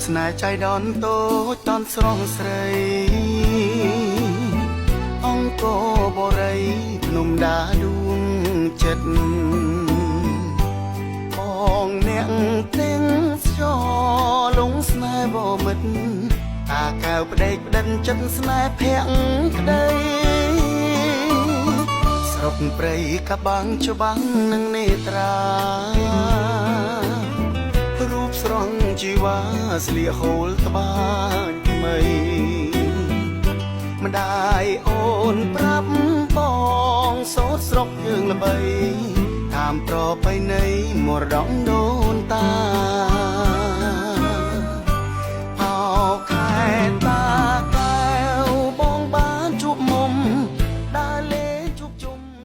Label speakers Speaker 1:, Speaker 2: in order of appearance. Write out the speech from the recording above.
Speaker 1: ស្នេហ៍ចៃដន្យតូចតន់ស្រស់ស្រីអង្គរបរិយភ្នំដាដួងចិត្តបងអ្នកទាំងស្យលងស្នេហ៍បមិត្តតាកៅផ្ដេកផ្ដិនចិត្តស្នេហ៍ភ័ក្រក្ដីស្រុកព្រៃកបាំងច្បាំងនឹងនេត្រារូបស្រស់ជីវ៉ាស្លៀកហូលក្បាលថ្មីម្ដាយអូនប្រាប់បងសូត្រស្រុកយើងល្បីតាមប្រពៃណីមរតកដូនតា